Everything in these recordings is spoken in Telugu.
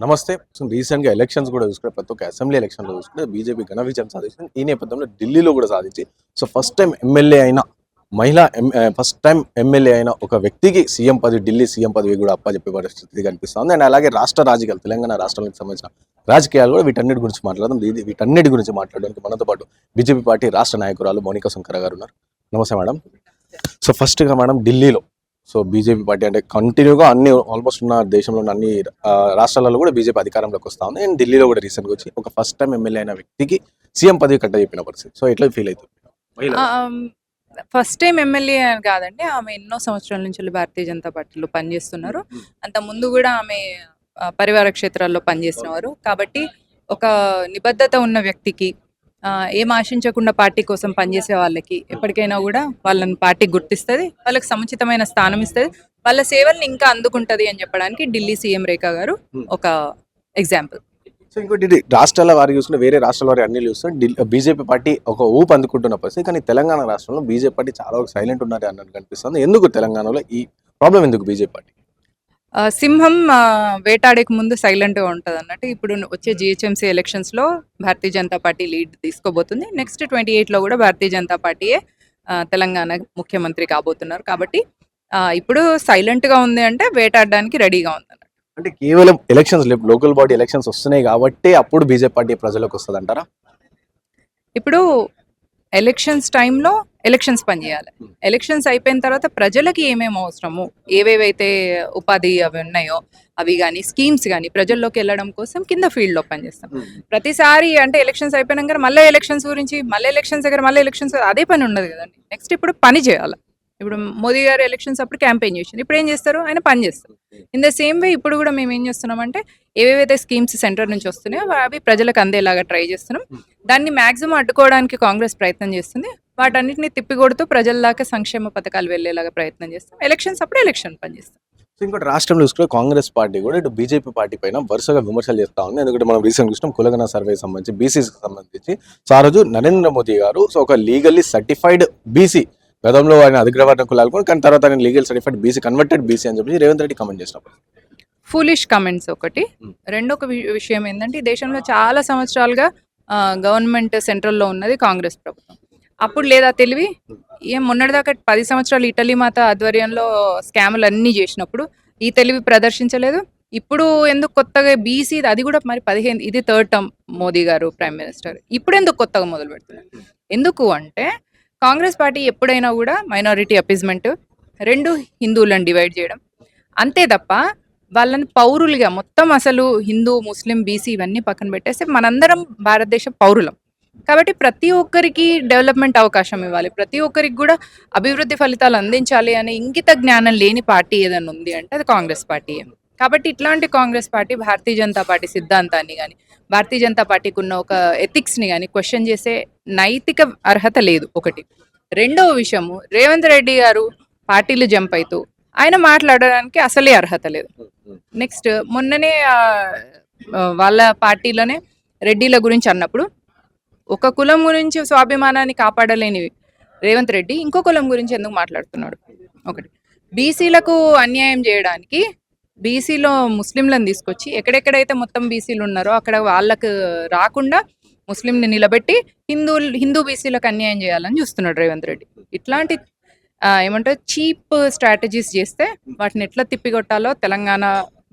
నమస్తే. సో, రీసెంట్‌గా ఎలక్షన్స్ కూడా చూసుకుంటే ప్రతి ఒక్క అసెంబ్లీ ఎలక్షన్‌లో చూసుకుంటే బీజేపీ ఘన విజయం సాధించింది. ఈ నేపథ్యంలో ఢిల్లీలో కూడా సాధించి సో, ఫస్ట్ టైం ఎమ్మెల్యే అయిన ఒక వ్యక్తికి సీఎం పదవి, ఢిల్లీ సీఎం పదవి కూడా అప్పజెప్పే పరిస్థితి కనిపిస్తుంది. అండ్ అలాగే రాష్ట్ర రాజకీయాలు, తెలంగాణ రాష్ట్రానికి సంబంధించిన రాజకీయాలు కూడా వీటన్నిటి గురించి మాట్లాడదాం. వీటన్నిటి గురించి మాట్లాడడానికి మనతో పాటు బీజేపీ పార్టీ రాష్ట్ర నాయకురాలు మౌనిక సుంకర గారు ఉన్నారు. నమస్తే మేడం. సో ఫస్ట్‌గా మేడం, ఢిల్లీలో సో బీజేపీ పార్టీ అంటే కంటిన్యూగా ఆల్మోస్ట్ ఉన్న దేశంలో ఉన్న అన్ని రాష్ట్రాలలో కూడా బీజేపీ అధికారంలోకి వస్తా ఉంది. అండ్ ఢిల్లీలో కూడా రీసెంట్గా వచ్చి ఒక ఫస్ట్ టైం ఎమ్మెల్యే అయిన వ్యక్తికి సీఎం పదవి కట్టజెప్పిన పరిస్థితి. సో ఎట్లా ఫీల్ అవుతుంది? ఫస్ట్ టైం ఎమ్మెల్యే అని కాదండి. ఆమె ఎన్నో సంవత్సరాల నుంచి భారతీయ జనతా పార్టీలో పనిచేస్తున్నారు. అంత ముందు కూడా ఆమె పరివార క్షేత్రాల్లో పనిచేసినవారు. కాబట్టి ఒక నిబద్ధత ఉన్న వ్యక్తికి, ఏం ఆశించకుండా పార్టీ కోసం పనిచేసే వాళ్ళకి ఎప్పటికైనా కూడా వాళ్ళని పార్టీ గుర్తిస్తుంది, వాళ్ళకి సముచితమైన స్థానం ఇస్తుంది, వాళ్ళ సేవల్ని ఇంకా అందుకుంటది అని చెప్పడానికి ఢిల్లీ సీఎం రేఖా గారు ఒక ఎగ్జాంపుల్. సో ఇంకోటి, రాష్ట్రాల వారి చూసుకుంటే వేరే రాష్ట్రాల వారి అన్ని చూస్తుంటే బీజేపీ పార్టీ ఒక ఊపు అందుకుంటున్న పరిస్థితి. కానీ తెలంగాణ రాష్ట్రంలో బీజేపీ పార్టీ చాలా వరకు సైలెంట్ ఉన్నారు అన్నట్టు కనిపిస్తుంది. ఎందుకు తెలంగాణలో ఈ ప్రాబ్లం ఎందుకు బీజేపీ పార్టీ? సింహం వేటాడేకి ముందు సైలెంట్గా ఉంటుంది అన్నట్టు. ఇప్పుడు వచ్చే జిహెచ్ఎంసీ ఎలక్షన్స్లో Bharatiya Janata party lead తీసుకోబోతుంది. Next 28లో కూడా భారతీయ జనతా పార్టీయే తెలంగాణ ముఖ్యమంత్రి కాబోతున్నారు. కాబట్టి ఇప్పుడు సైలెంట్గా ఉంది అంటే వేటాడడానికి రెడీగా ఉంది అన్నట్టు. అంటే కేవలం ఎలక్షన్స్, లోకల్ బాడీ ఎలక్షన్స్ వస్తున్నాయి కాబట్టి అప్పుడు బీజేపీ పార్టీ ప్రజలకు వస్తుంది అంటారా? ఇప్పుడు ఎలక్షన్స్ టైంలో ఎలక్షన్స్ పనిచేయాలి. ఎలక్షన్స్ అయిపోయిన తర్వాత ప్రజలకి ఏమేమి అవసరము, ఏవేవైతే ఉపాధి అవి ఉన్నాయో అవి కానీ, స్కీమ్స్ కానీ ప్రజల్లోకి వెళ్ళడం కోసం కింద ఫీల్డ్లో పనిచేస్తాం. ప్రతిసారి అంటే ఎలక్షన్స్ అయిపోయినాక మళ్ళీ ఎలక్షన్స్ గురించి, మళ్ళీ ఎలక్షన్స్ దగ్గర మళ్ళీ ఎలక్షన్స్, అదే పని ఉండదు కదండి. నెక్స్ట్ ఇప్పుడు పని చేయాలి. ఇప్పుడు మోదీ గారు ఎలక్షన్స్ అప్పుడు క్యాంపెయిన్ చేసింది. ఇప్పుడు ఏం చేస్తారు? ఆయన పని చేస్తారు. ఇన్ ద సేమ్ వే ఇప్పుడు కూడా మేము ఏం చేస్తున్నామంటే, ఏవేవైతే స్కీమ్స్ సెంటర్ నుంచి వస్తున్నాయో అవి ప్రజలకు అందేలాగా ట్రై చేస్తున్నాం. దాన్ని మాక్సిమం అడ్డుకోవడానికి కాంగ్రెస్ ప్రయత్నం చేస్తుంది. వాటన్నిటిని తిప్పికొడుతూ ప్రజల దాకా సంక్షేమ పథకాలు వెళ్లేలాగా ప్రయత్నం చేస్తాం. ఎలక్షన్స్ అప్పుడు ఎలక్షన్ పని చేస్తాం. సో ఇంకోటి, రాష్ట్రంలో చూసుకుంటే కాంగ్రెస్ పార్టీ కూడా ఇటు బీజేపీ పార్టీ పైన వరుసగా విమర్శలు చేస్తా ఉంది. ఎందుకంటే మనం రీసెంట్ చూసినాం కులగణ సర్వే సంబంధించి, బీసీకి సంబంధించి సో ఆ రోజు నరేంద్ర మోదీ గారు సో ఒక లీగల్లీ సర్టిఫైడ్ బీసీ, గతంలో ఆయన అధిగ్రవర్ణ కులాలు కూడా, కానీ తర్వాత ఆయన legal certified BC, converted BC అని చెప్పి రేవంత్ రెడ్డి కమెంట్ చేసినప్పుడు ఫూలిష్ కమెంట్స్ ఒకటి. రెండొక విషయం ఏంటంటే, ఈ దేశంలో చాలా సంవత్సరాలుగా గవర్నమెంట్ సెంట్రల్లో ఉన్నది కాంగ్రెస్ ప్రభుత్వం. అప్పుడు లేదా తెలివి, ఏం మొన్నటిదాకా 10 సంవత్సరాలు ఇటలీ మాత ఆధ్వర్యంలో స్కాములు అన్నీ చేసినప్పుడు ఈ తెలివి ప్రదర్శించలేదు. ఇప్పుడు ఎందుకు కొత్తగా బీసీ, అది కూడా మరి 15, ఇది 3rd టర్మ్ మోదీ గారు ప్రైమ్ మినిస్టర్, ఇప్పుడు ఎందుకు కొత్తగా మొదలు పెడుతున్నారు? ఎందుకు అంటే, కాంగ్రెస్ పార్టీ ఎప్పుడైనా కూడా మైనారిటీ అపీజ్మెంట్, 2 హిందువులను డివైడ్ చేయడం, అంతే తప్ప వాళ్ళని పౌరులుగా మొత్తం అసలు హిందూ, ముస్లిం, బీసీ ఇవన్నీ పక్కన పెట్టేస్తే మనందరం భారతదేశ పౌరులం. కాబట్టి ప్రతి ఒక్కరికి డెవలప్మెంట్ అవకాశం ఇవ్వాలి, ప్రతి ఒక్కరికి కూడా అభివృద్ధి ఫలితాలు అందించాలి అనే ఇంగిత జ్ఞానం లేని పార్టీ ఏదైనా ఉంది అంటే అది కాంగ్రెస్ పార్టీ. కాబట్టి ఇట్లాంటి కాంగ్రెస్ పార్టీ భారతీయ జనతా పార్టీ సిద్ధాంతాన్ని కానీ, భారతీయ జనతా పార్టీకి ఉన్న ఒక ఎథిక్స్ని కానీ క్వశ్చన్ చేసే నైతిక అర్హత లేదు ఒకటి. రెండవ విషయము, రేవంత్ రెడ్డి గారు పార్టీలు జంప్ అవుతూ ఆయన మాట్లాడడానికి అసలే అర్హత లేదు. నెక్స్ట్ మొన్ననే వాళ్ళ పార్టీలోనే రెడ్డిల గురించి అన్నప్పుడు, ఒక కులం గురించి స్వాభిమానాన్ని కాపాడలేని రేవంత్ రెడ్డి ఇంకో కులం గురించి ఎందుకు మాట్లాడుతున్నాడు? ఒకటి. బీసీలకు అన్యాయం చేయడానికి బీసీలో ముస్లింలను తీసుకొచ్చి ఎక్కడెక్కడైతే మొత్తం బీసీలు ఉన్నారో అక్కడ వాళ్ళకు రాకుండా ముస్లింని నిలబెట్టి హిందూ బీసీలకు అన్యాయం చేయాలని చూస్తున్నాడు రేవంత్ రెడ్డి. ఇట్లాంటి ఏమంటారు, చీప్ స్ట్రాటజీస్ చేస్తే వాటిని ఎట్లా తిప్పికొట్టాలో తెలంగాణ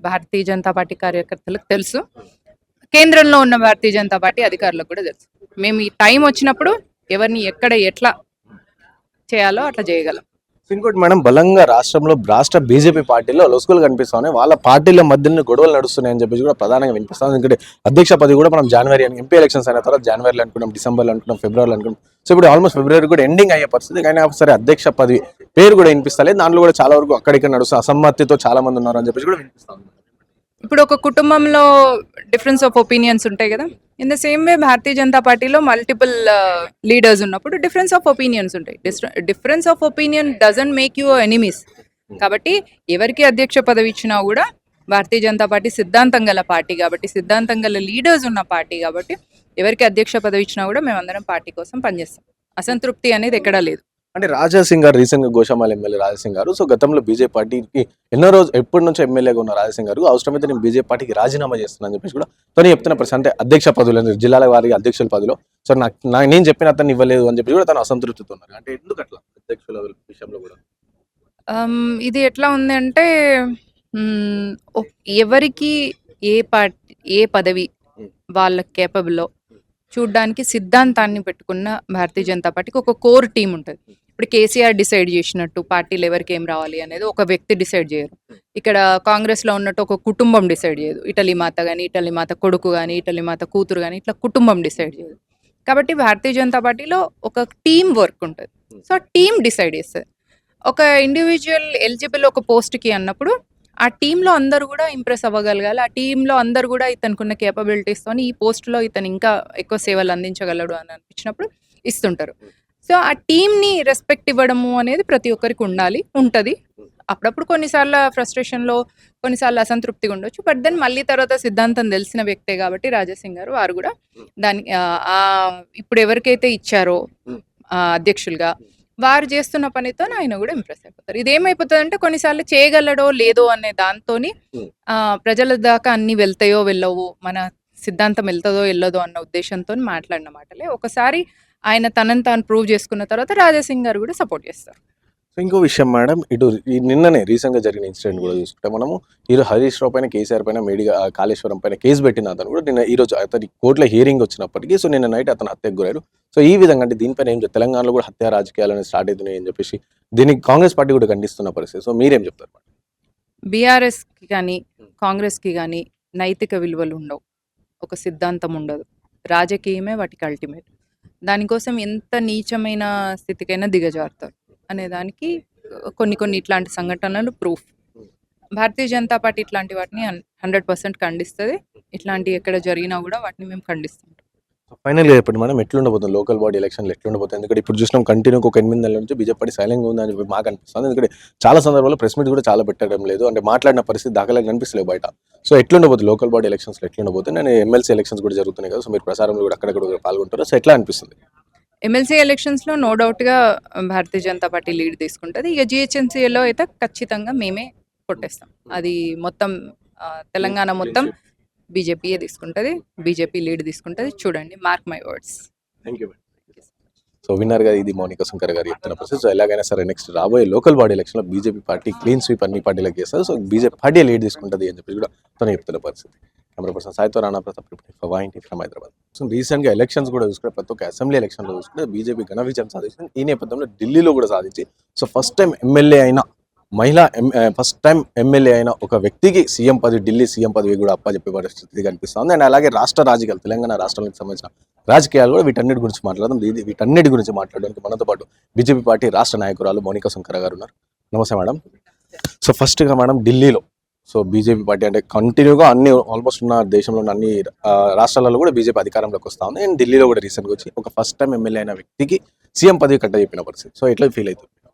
భారతీయ జనతా పార్టీ కార్యకర్తలకు తెలుసు, కేంద్రంలో ఉన్న భారతీయ జనతా పార్టీ అధికారులకు కూడా తెలుసు. మేము ఈ టైం వచ్చినప్పుడు ఎవరిని ఎక్కడ ఎట్లా చేయాలో అట్లా చేయగలం. ఇంకోటి మేడం, బలంగా రాష్ట్ర బీజేపీ పార్టీలో లొసుగులు కనిపిస్తాయి, వాళ్ళ పార్టీల మధ్యలో గొడవలు నడుస్తున్నాయని చెప్పేసి కూడా ప్రధానంగా వినిపిస్తాం. ఎందుకంటే అధ్యక్ష పదవి కూడా మనం జనవరి అని, ఎంపీ ఎలక్షన్స్ అయిన తర్వాత జనవరిలో అనుకున్నాం, డిసెంబర్లో అనుకున్నాం, ఫిబ్రవరిలో అనుకున్నాం. సో ఇప్పుడు ఆల్మోస్ట్ ఫిబ్రవరి కూడా ఎండింగ్ అయ్యే పరిస్థితి. కానీ సరే అధ్యక్ష పదవి పేరు కూడా వినిపిస్తలేదు. దాంట్లో కూడా చాలా వరకు అక్కడిక్కడ నడుస్తుంది, అసమ్మతితో చాలా మంది ఉన్నారు అని చెప్పేసి కూడా వినిపిస్తాం. ఇప్పుడు ఒక కుటుంబంలో డిఫరెన్స్ ఆఫ్ ఒపీనియన్స్ ఉంటాయి కదా. In the same way Bharatiya Janata పార్టీలో మల్టిపుల్ లీడర్స్ ఉన్నప్పుడు డిఫరెన్స్ ఆఫ్ ఒపీనియన్స్ ఉంటాయి. Difference of opinion doesn't make you enemies. కాబట్టి ఎవరికి అధ్యక్ష పదవి ఇచ్చినా కూడా భారతీయ జనతా పార్టీ సిద్ధాంతం గల పార్టీ కాబట్టి, సిద్ధాంతం గల లీడర్స్ ఉన్న పార్టీ కాబట్టి ఎవరికి అధ్యక్ష పదవి ఇచ్చినా కూడా మేమందరం పార్టీ కోసం పనిచేస్తాం. అసంతృప్తి అనేది ఎక్కడా లేదు. అంటే రాజా సింగ్ గారు రీసెంట్ గా గోషామాల్ ఎమ్మెల్యే రాజా సింగ్ గారు సో గతంలో బీజేపీ పార్టీకి ఎప్పటి నుంచో ఎమ్మెల్యేగా ఉన్న రాజా సింగ్ గారు అవసరమైతే నేను బీజేపీ పార్టీకి రాజీనామా చేస్తున్నాను అని చెప్పేసి కూడా తను చెప్తున్న పరిస్థితి. అంటే అధ్యక్ష పదవులు జిల్లాల వారికి అధ్యక్షుల పదవిలో సో నేను చెప్పిన అతను ఇవ్వలేదు అని చెప్పి కూడా తను అసంతృప్తితో ఉన్నారు. అంటే ఎందుకు అట్లా అధ్యక్షుల విషయంలో కూడా ఇది ఎట్లా ఉంది అంటే ఎవరికి ఏ పదవి వాళ్ళ కేపబుల్లో చూడ్డానికి సిద్ధాంతాన్ని పెట్టుకున్న భారతీయ జనతా పార్టీకి ఒక కోర్ టీం ఉంటుంది. ఇప్పుడు కేసీఆర్ డిసైడ్ చేసినట్టు పార్టీలు ఎవరికి ఏం రావాలి అనేది ఒక వ్యక్తి డిసైడ్ చేయరు. ఇక్కడ కాంగ్రెస్లో ఉన్నట్టు ఒక కుటుంబం డిసైడ్ చేయదు. ఇటలీ మాత కానీ, ఇటలీ మాత కొడుకు కానీ, ఇటలీ మాత కూతురు కానీ, ఇట్లా కుటుంబం డిసైడ్ చేయదు. కాబట్టి భారతీయ జనతా పార్టీలో ఒక టీం వర్క్ ఉంటుంది. సో టీం డిసైడ్ చేస్తుంది. ఒక ఇండివిజువల్ ఎలిజిబుల్ ఒక పోస్ట్కి అన్నప్పుడు ఆ టీంలో అందరూ కూడా ఇంప్రెస్ అవ్వగలగాలి. ఆ టీంలో అందరూ కూడా ఇతనుకున్న కేపబిలిటీస్తో ఈ పోస్ట్లో ఇతను ఇంకా ఎక్కువ సేవలు అందించగలడు అని అనిపించినప్పుడు ఇస్తుంటారు. సో ఆ టీంని రెస్పెక్ట్ ఇవ్వడము అనేది ప్రతి ఒక్కరికి ఉంటుంది. అప్పుడప్పుడు కొన్నిసార్లు ఫ్రస్ట్రేషన్లో, కొన్నిసార్లు అసంతృప్తిగా ఉండొచ్చు. బట్ దెన్ మళ్ళీ తర్వాత సిద్ధాంతం తెలిసిన వ్యక్తే కాబట్టి రాజాసింగ్ గారు వారు కూడా దాని ఇప్పుడు ఎవరికైతే ఇచ్చారో అధ్యక్షులుగా వారు చేస్తున్న పనితో ఆయన కూడా ఇంప్రెస్ అయిపోతారు. ఇదేమైపోతుంది అంటే కొన్నిసార్లు చేయగలడో లేదో అనే దాంతోని ప్రజల దాకా అన్ని వెళ్తాయో వెళ్ళవో, మన సిద్ధాంతం వెళ్తుందో వెళ్ళదో అన్న ఉద్దేశంతో మాట్లాడిన మాటలే. ఒకసారి ఆయన తనని తాను ప్రూవ్ చేసుకున్న తర్వాత రాజాసింగ్ గారు కూడా సపోర్ట్ చేస్తారు. సో ఇంకో విషయం మేడం, ఇటు నిన్ననే రీసెంట్గా జరిగిన ఇన్సిడెంట్ కూడా చూసుకుంటే మనము ఈరోజు హరీష్ రావు పైన, కేసీఆర్ పైన, మేడిగా కాళేశ్వరం పైన కేసు పెట్టిన అతను కూడా నిన్న ఈరోజు అతని కోర్టులో హియరింగ్ వచ్చినప్పటికీ సో నిన్న నైట్ అతను హత్యకు గురారు. సో ఈ విధంగా అంటే దీనిపైన ఏం తెలంగాణలో కూడా హత్య రాజకీయాలు అనేది స్టార్ట్ అవుతున్నాయి అని చెప్పేసి దీనికి కాంగ్రెస్ పార్టీ కూడా ఖండిస్తున్న పరిస్థితి. సో మీరేం చెప్తారు? బీఆర్ఎస్కి కానీ కాంగ్రెస్కి కానీ నైతిక విలువలు ఉండవు, ఒక సిద్ధాంతం ఉండదు. రాజకీయమే వాటికి అల్టిమేట్. దానికోసం ఎంత నీచమైన స్థితికైనా దిగజారుతారు అనే దానికి కొన్ని ఇట్లాంటి సంఘటనలు ప్రూఫ్. భారతీయ జనతా పార్టీ ఇట్లాంటి వాటిని 100% ఖండిస్తుంది. ఇట్లాంటివి ఎక్కడ జరిగినా కూడా వాటిని మేము ఖండిస్తాం. ఫైనల్గా చెప్పండి మేడం, ఎట్లుండబోతుంది లోకల్ బాడీ ఎలక్షన్లు ఎట్లుండబోతుంది? ఎందుకంటే ఇప్పుడు చూసినాం కంటిన్యూగా ఒక 8 నెలల నుంచి బీజేపీ పార్టీ సైలెంట్గా ఉందని చెప్పి మాకు అనిపిస్తుంది. ఎందుకంటే చాలా సందర్భాల్లో ప్రెస్ మీట్ కూడా చాలా పెట్టడం లేదు, అంటే మాట్లాడిన పరిస్థితి దాఖలాగా కనిపిస్తలేదు బయట. సో ఎట్లుండబోతుంది లోకల్ బాడీ ఎలక్షన్స్లో ఎట్లుండబోతుంది? నేను ఎమ్మెల్సీ ఎలక్షన్స్ కూడా జరుగుతున్నాయి కదా, సో మీరు ప్రసారంలో కూడా అక్కడక్కడ పాల్గొంటారు. సో ఎట్లా అనిపిస్తుంది? ఎమ్మెల్సీ ఎలక్షన్స్లో నో డౌట్గా భారతీయ జనతా పార్టీ లీడ్ తీసుకుంటుంది. ఇక జిహెచ్ఎంసీలో అయితే ఖచ్చితంగా మేమే కొట్టేస్తాం. అది మొత్తం తెలంగాణ మొత్తం బీజేపీయే తీసుకుంటుంది, బీజేపీ లీడ్ తీసుకుంటుంది. చూడండి, mark my words. Thank you. So విన్నర్గా ఇది మౌనిక శంకర్ గారు చెప్తున్న పరిస్థితి. సో ఎలాగైనా సరే నెక్స్ట్ రాబోయే లోకల్ బాడీ ఎలక్షన్లో బీజేపీ పార్టీ క్లీన్ స్వీప్ అన్ని పార్టీలకు చేస్తారు. సో బీజేపీ పార్టీ లీడ్ తీసుకుంటుంది అని చెప్పి కూడా తను చెప్తున్న పరిస్థితి. కెమెరా పర్సన్ సాయితో రాణా ప్రతాప్ ఫ్రమ్ హైదరాబాద్. సో రీసెంట్గా ఎలక్షన్స్ కూడా చూసుకుంటే ప్రతి ఒక్క అసెంబ్లీ ఎలక్షన్లో చూసుకుంటే బీజేపీ ఘన విజయం సాధించింది. ఈ నేపథ్యంలో ఢిల్లీలో కూడా సాధించి సో ఫస్ట్ టైం ఎమ్మెల్యే అయిన ఒక వ్యక్తికి సీఎం పదవి, ఢిల్లీ సీఎం పదవి కూడా అప్పచెప్పే పరిస్థితి కనిపిస్తుంది. అండ్ అలాగే రాష్ట్ర రాజకీయాలు, తెలంగాణ రాష్ట్రానికి సంబంధించిన రాజకీయాలు కూడా వీటన్నిటి గురించి మాట్లాడడానికి మనతో పాటు బీజేపీ పార్టీ రాష్ట్ర నాయకురాలు మౌనిక శంకర్ గారు ఉన్నారు. నమస్తే మేడం. సో ఫస్ట్గా మేడం, ఢిల్లీలో సో బీజేపీ పార్టీ అంటే కంటిన్యూగా ఆల్మోస్ట్ ఉన్న దేశంలో ఉన్న అన్ని రాష్ట్రాలలో కూడా బీజేపీ అధికారంలోకి వస్తూ ఉంది. అండ్ ఢిల్లీలో కూడా రీసెంట్గా వచ్చి ఒక ఫస్ట్ టైం ఎమ్మెల్యే అయిన వ్యక్తికి సీఎం పదవి కట్ట చెప్పిన పరిస్థితి. సో ఎట్లా ఫీల్ అవుతుంది?